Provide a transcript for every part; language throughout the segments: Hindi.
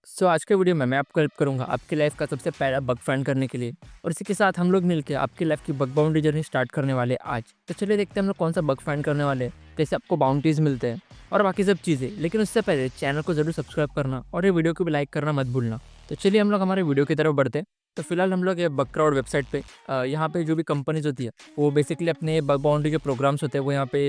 आज के वीडियो में मैं आपको हेल्प करूंगा आपकी लाइफ का सबसे पहला बग फाइंड करने के लिए। और इसी के साथ हम लोग मिलकर आपकी लाइफ की बग बाउंड्री जर्नी स्टार्ट करने वाले हैं आज। तो चलिए देखते हैं हम लोग कौन सा बग फाइंड करने वाले हैं, कैसे आपको बाउंड्रीज मिलते हैं और बाकी सब चीज़ें। लेकिन उससे पहले चैनल को जरूर सब्सक्राइब करना और ये वीडियो को भी लाइक करना मत भूलना। तो चलिए हम लोग हमारे वीडियो की तरफ बढ़ते हैं। तो फिलहाल हम लोग ये बग क्राउड वेबसाइट पे यहाँ पे जो भी कंपनीज होती है वो बेसिकली अपने बग बाउंड्री के प्रोग्राम्स होते हैं वो यहाँ पे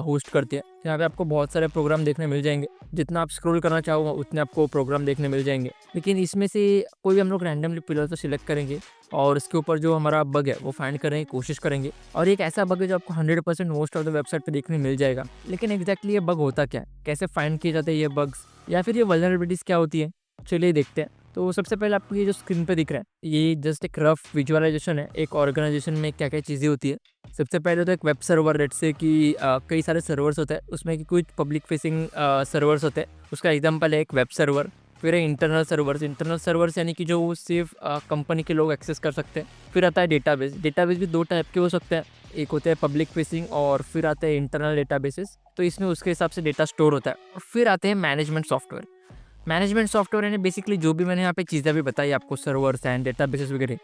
होस्ट करती है। यहाँ पे आपको बहुत सारे प्रोग्राम देखने मिल जाएंगे। जितना आप स्क्रॉल करना चाहो उतने आपको प्रोग्राम देखने मिल जाएंगे। लेकिन इसमें से कोई भी हम लोग रैंडमली पिलर तो सिलेक्ट करेंगे और इसके ऊपर जो हमारा बग है वो फाइंड करने की कोशिश करेंगे। और एक ऐसा बग है जो आपको 100% मोस्ट ऑफ द वेबसाइट पे देखने मिल जाएगा। लेकिन एग्जैक्टली ये बग होता क्या है, कैसे फाइंड किए जाते हैं ये बग्स, या फिर ये वल्नरेबिलिटीज क्या होती है, चलिए देखते हैं। तो सबसे पहले आपको ये जो स्क्रीन पे दिख रहा है ये जस्ट एक रफ विजुअलाइजेशन है एक ऑर्गेनाइजेशन में क्या क्या चीज़ें होती है। सबसे पहले तो एक वेब सर्वर, लेट्स से कि कई सारे सर्वर्स होते हैं उसमें कि कुछ पब्लिक फेसिंग सर्वर्स होते हैं। उसका एग्जांपल है एक वेब सर्वर। फिर है इंटरनल सर्वर्स यानी कि जो सिर्फ कंपनी के लोग एक्सेस कर सकते हैं। फिर आता है डेटाबेस भी दो टाइप के हो सकते हैं, एक होते हैं पब्लिक फेसिंग और फिर आते हैं इंटरनल डेटाबेसेस, तो इसमें उसके हिसाब से डेटा स्टोर होता है। और फिर आते हैं मैनेजमेंट सॉफ्टवेयर यानी बेसिकली जो भी मैंने यहाँ पे चीज़ें भी बताई आपको, सर्वर्स एंड डेटाबेसेस वगैरह,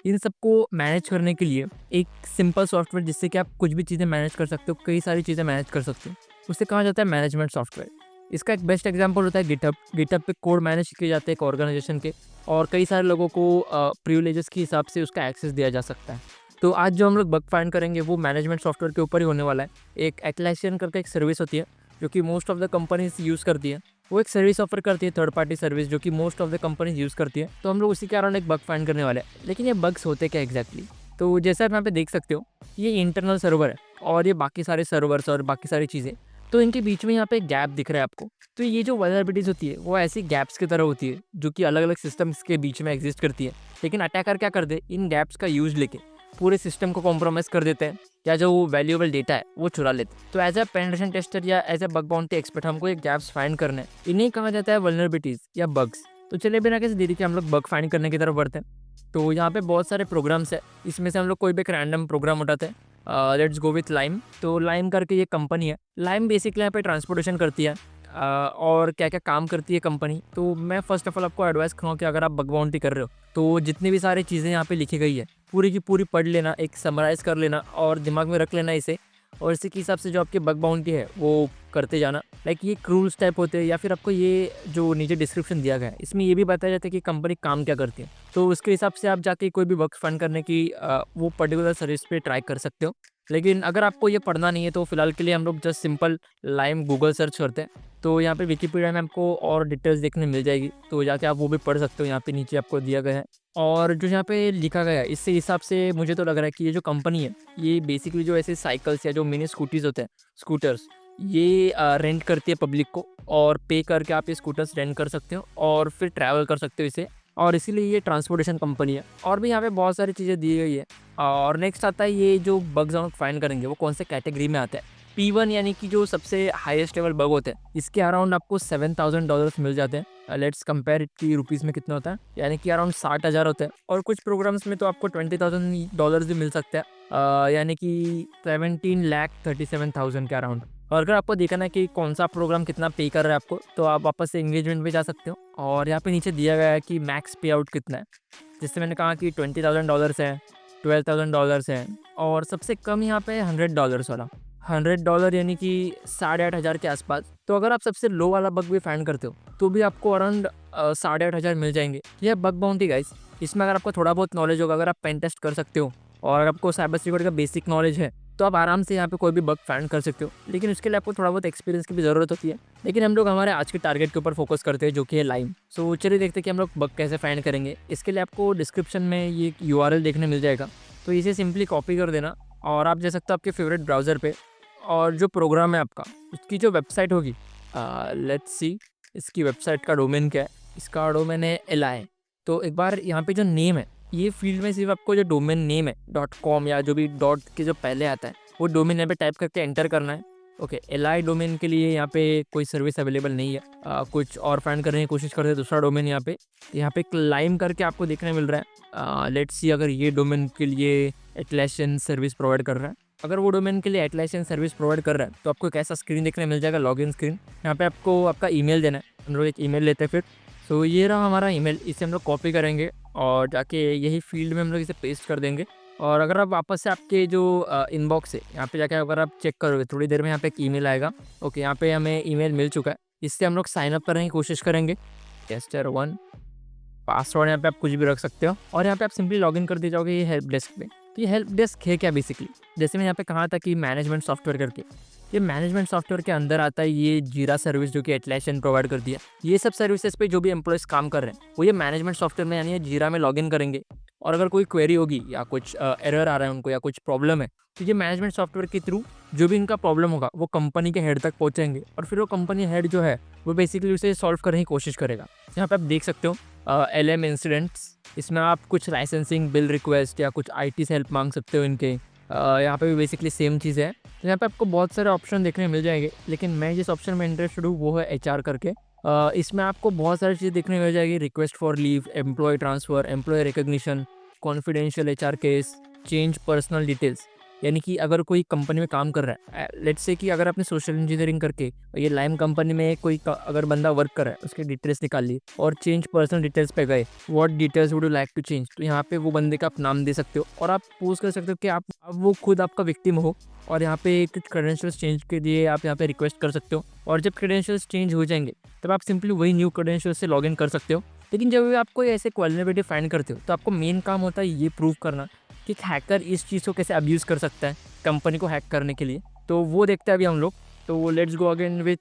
इन सबको मैनेज करने के लिए एक सिंपल सॉफ्टवेयर जिससे कि आप कुछ भी चीज़ें मैनेज कर सकते हो, कई सारी चीज़ें मैनेज कर सकते हो, उसे कहा जाता है मैनेजमेंट सॉफ्टवेयर। इसका एक बेस्ट एग्जांपल होता है गिटहब पे कोड मैनेज किए जाते हैं एक ऑर्गेनाइजेशन के, और कई सारे लोगों को प्रिविलेजेस के हिसाब से उसका एक्सेस दिया जा सकता है। तो आज जो हम लोग बग फाइंड करेंगे वो मैनेजमेंट सॉफ्टवेयर के ऊपर ही होने वाला है। एक एटलासियन करके एक सर्विस होती है जो कि most of the companies use करती है। वो एक सर्विस ऑफर करती है, थर्ड पार्टी सर्विस, जो कि most of the companies use करती है। तो हम लोग उसी के अराउंड एक बग फाइंड करने वाले हैं। लेकिन ये बग्स होते क्या एग्जैक्टली, तो जैसा आप यहाँ पे देख सकते हो ये इंटरनल सर्वर है और ये बाकी सारे सर्वर्स और बाकी सारी चीज़ें, तो इनके बीच में यहाँ पे गैप दिख रहा है आपको। तो ये जो वल्नरेबिलिटीज होती है वो ऐसी गैप्स की तरह होती है जो कि अलग अलग सिस्टम्स के बीच में एग्जिस्ट करती है। लेकिन अटैकर क्या कर दे, इन गैप्स का यूज लेके पूरे सिस्टम को कॉम्प्रोमाइज़ कर देते हैं या जो वैल्यूएबल डेटा है वो चुरा लेते हैं। तो एज ए पेनिट्रेशन टेस्टर या as a bug bounty expert हमको एक गैप्स फाइंड करने हैं, इन्हें कहा जाता है वल्नरेबिलिटीज या बग्स। तो चलिए बिना किसी देरी के हम लोग बग फाइंड करने की तरफ बढ़ते हैं। तो यहाँ पे बहुत सारे प्रोग्राम्स है, इसमें से हम लोग कोई भी एक रैंडम प्रोग्राम उठाते हैं। Let's go with lime. तो लाइम करके ये कंपनी है। लाइम बेसिकली यहाँ पे ट्रांसपोर्टेशन करती है। और क्या क्या काम करती है कंपनी, तो मैं फर्स्ट ऑफ ऑल आपको एडवाइस करूँगा कि अगर आप बग बाउंटी कर रहे हो तो जितनी भी सारी चीज़ें यहाँ पे लिखी गई है पूरी की पूरी पढ़ लेना, एक समराइज़ कर लेना और दिमाग में रख लेना इसे, और इसी के हिसाब से जो आपकी बग बाउंटी है वो करते जाना। लाइक ये रूल्स टाइप होते हैं, या फिर आपको ये जो नीचे डिस्क्रिप्शन दिया गया है इसमें ये भी बताया जाता है कि कंपनी काम क्या करती है। तो उसके हिसाब से आप जाके कोई भी बग फाइंड करने की वो पर्टिकुलर सर्विस पे ट्राई कर सकते हो। लेकिन अगर आपको ये पढ़ना नहीं है तो फिलहाल के लिए हम लोग just simple lime Google search करते हैं। तो यहाँ पे विकिपीडिया में आपको और डिटेल्स देखने मिल जाएगी, तो जाके आप वो भी पढ़ सकते हो, यहाँ पे नीचे आपको दिया गया है। और जो यहाँ पे लिखा गया है इससे हिसाब से मुझे तो लग रहा है कि ये जो कंपनी है ये बेसिकली जो ऐसे साइकिल्स या जो मिनी स्कूटीज होते हैं, स्कूटर्स, ये रेंट करती है पब्लिक को, और पे करके आप ये स्कूटर्स रेंट कर सकते हो और फिर ट्रैवल कर सकते हो इसे, और इसीलिए ये ट्रांसपोर्टेशन कंपनी है। और भी यहाँ पे बहुत सारी चीज़ें दी गई है। और नेक्स्ट आता है ये जो बग्स हम फाइंड करेंगे वो कौन से कैटेगरी में आता है। P1 यानी कि जो सबसे हाईएस्ट लेवल बग होते हैं इसके अराउंड आपको $7,000 मिल जाते हैं। लेट्स कंपेयर कि रुपीज़ में कितना होता है, यानी कि अराउंड 60,000 होता है। और कुछ प्रोग्राम्स में तो आपको $20,000 भी मिल सकता है, यानी कि 17,37,000 के अराउंड। और अगर आपको देखना है कि कौन सा प्रोग्राम कितना पे कर रहा है आपको, तो आप वापस से एंगेजमेंट पे जा सकते हो और यहाँ पे नीचे दिया गया है कि मैक्स पे आउट कितना है। जिससे मैंने कहा कि $20,000 है, $12,000 है, और सबसे कम यहाँ पे $100 वाला। $100 यानी कि 8,500 के आसपास। तो अगर आप सबसे लो वाला बग भी फाइंड करते हो तो भी आपको अराउंड 8,500 मिल जाएंगे। यह बग बाउंटी गाइस, इसमें अगर आपको थोड़ा बहुत नॉलेज होगा, अगर आप पेन टेस्ट कर सकते हो और अगर आपको साइबर सिक्योरिटी का बेसिक नॉलेज है तो आप आराम से यहाँ पे कोई भी बग फाइंड कर सकते हो। लेकिन उसके लिए आपको थोड़ा बहुत एक्सपीरियंस की भी ज़रूरत होती है। लेकिन हम लोग हमारे आज के टारगेट के ऊपर फोकस करते हैं जो कि है लाइम। सो चलिए देखते हैं कि हम लोग बग कैसे फाइंड करेंगे। इसके लिए आपको डिस्क्रिप्शन में ये URL देखने मिल जाएगा, तो इसे सिंपली कॉपी कर देना और आप जा सकते हो आपके फेवरेट ब्राउज़र पे। और जो प्रोग्राम है आपका उसकी जो वेबसाइट होगी, लेट्स सी इसकी वेबसाइट का डोमेन क्या है। इसका डोमेन है li। तो एक बार यहाँ पे जो नेम है ये फील्ड में सिर्फ आपको जो डोमेन नेम है .com या जो भी डॉट के जो पहले आता है वो डोमेन यहाँ पे टाइप करके एंटर करना है। ओके, li डोमेन के लिए यहाँ पे कोई सर्विस अवेलेबल नहीं है। कुछ और फाइंड करने की कोशिश करते हैं दूसरा डोमेन। यहाँ पे एक लाइम करके आपको देखने मिल रहा है। लेट्स सी अगर ये डोमेन के लिए एटलासियन सर्विस प्रोवाइड कर रहा है। अगर वो डोमेन के लिए एटलासियन सर्विस प्रोवाइड कर रहा है तो आपको एक ऐसा स्क्रीन देखने मिल जाएगा, लॉगिन स्क्रीन। यहाँ पे आपको आपका ईमेल देना है। हम लोग एक ईमेल लेते हैं फिर। तो ये रहा हमारा ईमेल, इसे हम लोग कॉपी करेंगे और जाके यही फील्ड में हम लोग इसे पेस्ट कर देंगे। और अगर आप वापस से आपके जो इनबॉक्स है यहाँ पे जाके अगर आप चेक करोगे थोड़ी देर में यहाँ पे एक ईमेल आएगा। ओके, यहाँ पे हमें ईमेल मिल चुका है। इससे हम लोग साइन अप करने की कोशिश करेंगे। टेस्टर 1 पासवर्ड यहाँ पे आप कुछ भी रख सकते हो और यहाँ पे आप सिंपली लॉगिन कर दिए जाओगे ये हेल्प डेस्क पे। तो ये हेल्प डेस्क है क्या बेसिकली, जैसे मैं यहाँ पे कहा था कि मैनेजमेंट सॉफ्टवेयर करके, ये मैनेजमेंट सॉफ्टवेयर के अंदर आता है ये जीरा सर्विस जो कि एटलासियन प्रोवाइड कर दिया। ये सब सर्विसेज पे जो भी एम्प्लॉयज़ काम कर रहे हैं वो ये मैनेजमेंट सॉफ्टवेयर में यानी ये जीरा में लॉगिन करेंगे। और अगर कोई क्वेरी होगी या कुछ एरर आ रहा है उनको या कुछ प्रॉब्लम है, तो ये मैनेजमेंट सॉफ्टवेयर के थ्रू जो भी इनका प्रॉब्लम होगा वो कंपनी के हेड तक पहुँचेंगे और फिर वो कंपनी हेड जो है वो बेसिकली उसे सॉल्व करने की कोशिश करेगा। यहाँ पे आप देख सकते हो LM इंसिडेंट्स, इसमें आप कुछ लाइसेंसिंग बिल रिक्वेस्ट या कुछ IT से हेल्प मांग सकते हो इनके। यहाँ पे भी बेसिकली सेम चीज़ है। तो यहाँ पे आपको बहुत सारे ऑप्शन देखने मिल जाएंगे, लेकिन मैं जिस ऑप्शन में इंटरेस्टेड हूँ वो है HR करके। इसमें आपको बहुत सारी चीज़ें देखने मिल जाएगी, request for leave, employ transfer, employ recognition, confidential HR case, change personal details. यानी कि अगर कोई कंपनी में काम कर रहा है, लेट्स से कि अगर आपने सोशल इंजीनियरिंग करके ये लाइम कंपनी में कोई अगर बंदा वर्क कर रहा है उसके डिटेल्स निकाल ली और चेंज पर्सनल डिटेल्स पे गए, what details would you like to change, तो यहाँ पे वो बंदे का आप नाम दे सकते हो और आप पूछ कर सकते हो कि आप वो खुद आपका विक्टिम हो और यहाँ पे कुछ क्रेडेंशियल्स चेंज के लिए आप यहाँ पे रिक्वेस्ट कर सकते हो। और जब क्रेडेंशियल्स चेंज हो जाएंगे तब आप सिंपली वही न्यू क्रेडेंशियल्स से लॉगिन कर सकते हो। लेकिन जब भी आप कोई ऐसे वल्नरेबिलिटी फाइंड करते हो तो आपको मेन काम होता है ये प्रूव करना कि हैकर इस चीज़ को कैसे अब्यूज़ कर सकता है कंपनी को हैक करने के लिए। तो वो देखते हैं अभी हम लोग। तो let's go again with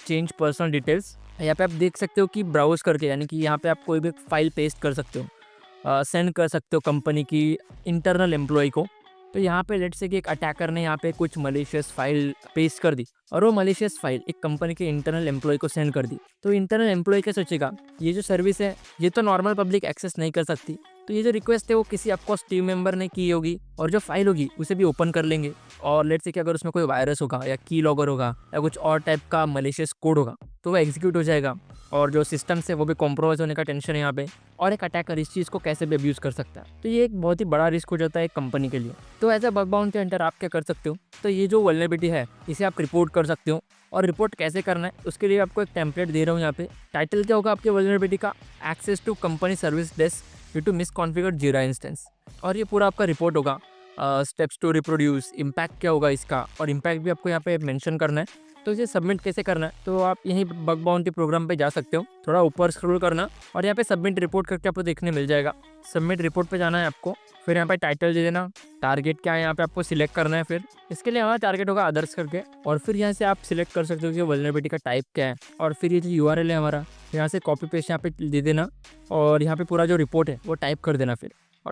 change personal details. यहाँ पे आप देख सकते हो कि ब्राउज़ करके, यानी कि यहाँ पे आप कोई भी फाइल पेस्ट कर सकते हो, सेंड कर सकते हो कंपनी की इंटरनल एम्प्लॉय को। तो यहाँ पे लेट्स से कि एक अटैकर ने यहाँ पे कुछ मलिशियस फाइल पेस्ट कर दी और वो मलिशियस फाइल एक कंपनी के इंटरनल एम्प्लॉय को सेंड कर दी। तो इंटरनल एम्प्लॉय क्या सोचेगा, ये जो सर्विस है ये तो नॉर्मल पब्लिक एक्सेस नहीं कर सकती, तो ये जो रिक्वेस्ट है वो किसी ऑफकोर्स टीम मेंबर ने की होगी और जो फाइल होगी उसे भी ओपन कर लेंगे। और लेट्स से कि अगर उसमें कोई वायरस होगा या की लॉगर होगा या कुछ और टाइप का मलिशियस कोड होगा तो वो एग्जीक्यूट हो जाएगा और जो सिस्टम से वो भी कॉम्प्रोमाइज होने का टेंशन है यहाँ पे। और एक अटैकर इस चीज़ को कैसे भी अब्यूज़ कर सकता है, तो ये एक बहुत ही बड़ा रिस्क हो जाता है एक कंपनी के लिए। तो as a bug bounty hunter आप क्या कर सकते हो, तो ये जो वल्नरेबिलिटी है इसे आप रिपोर्ट कर सकते हो। और रिपोर्ट कैसे करना है उसके लिए आपको एक टेम्पलेट दे रहा हूँ यहाँ पे। टाइटल क्या होगा आपके वल्नरेबिलिटी का, access to company service desk due to misconfigured Jira instance. और ये पूरा आपका रिपोर्ट होगा। स्टेप्स टू रिप्रोड्यूस, इम्पैक्ट क्या होगा इसका, और इम्पैक्ट भी आपको यहाँ पे मेंशन करना है। तो इसे सबमिट कैसे करना है, तो आप यहीं बग बाउंटी प्रोग्राम पे जा सकते हो, थोड़ा ऊपर स्क्रॉल करना और यहाँ पे सबमिट रिपोर्ट करके आपको देखने मिल जाएगा। सबमिट रिपोर्ट पे जाना है आपको, फिर यहाँ पे टाइटल दे देना, टारगेट क्या है यहाँ पे आपको सिलेक्ट करना है। फिर इसके लिए हमारा टारगेट होगा अदर्स करके, और फिर यहाँ से आप सिलेक्ट कर सकते हो कि वल्नरेबिलिटी का टाइप क्या है। और फिर ये जो URL है हमारा, यहाँ से कॉपी पेस्ट यहाँ पे दे देना और यहाँ पे पूरा जो रिपोर्ट है वो टाइप कर देना।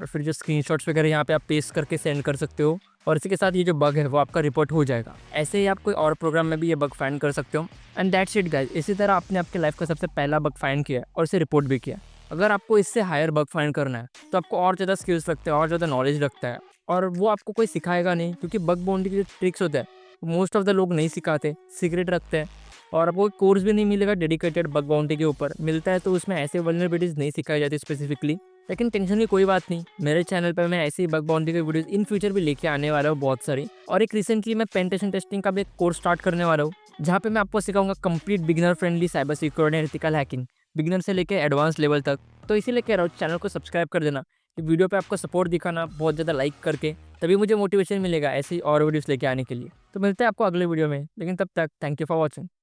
फिर जो स्क्रीनशॉट्स वगैरह यहाँ पे आप पेस्ट करके सेंड कर सकते हो और इसी के साथ ये जो बग है वो आपका रिपोर्ट हो जाएगा। ऐसे ही आप कोई और प्रोग्राम में भी ये बग फाइंड कर सकते हो। एंड दैट्स इट गाइस, इसी तरह आपने आपके लाइफ का सबसे पहला बग फाइंड किया और इसे रिपोर्ट भी किया। अगर आपको इससे हायर बग फाइंड करना है तो आपको और ज़्यादा स्किल्स लगते हैं, और ज़्यादा नॉलेज लगता है, और वो आपको कोई सिखाएगा नहीं, क्योंकि बग बाउंड्री के जो ट्रिक्स होते हैं मोस्ट ऑफ द लोग नहीं सिखाते, सीक्रेट रखते हैं। और आपको कोर्स भी नहीं मिलेगा डेडिकेटेड बग बाउंड्री के ऊपर, मिलता है तो उसमें ऐसे वल्नरेबिलिटीज़ नहीं सिखाई जाती स्पेसिफिकली। लेकिन टेंशन की कोई बात नहीं, मेरे चैनल पर मैं ऐसी बग बाउंड्री के वीडियोस इन फ्यूचर भी लेके आने वाला हूँ बहुत सारी। और एक रिसेंटली मैं पेंटेशन टेस्टिंग का भी एक कोर्स स्टार्ट करने वाला हूँ, जहाँ पे मैं आपको सिखाऊंगा complete beginner friendly cyber security and ethical hacking, beginner से लेकर एडवांस लेवल तक। तो इसीलिए कह रहा हूँ चैनल को सब्सक्राइब कर देना, कि वीडियो पे आपको सपोर्ट दिखाना बहुत ज़्यादा लाइक करके, तभी मुझे मोटिवेशन मिलेगा ऐसी और वीडियोस लेके आने के लिए। तो मिलते हैं आपको अगले वीडियो में, लेकिन तब तक थैंक यू फॉर वॉचिंग।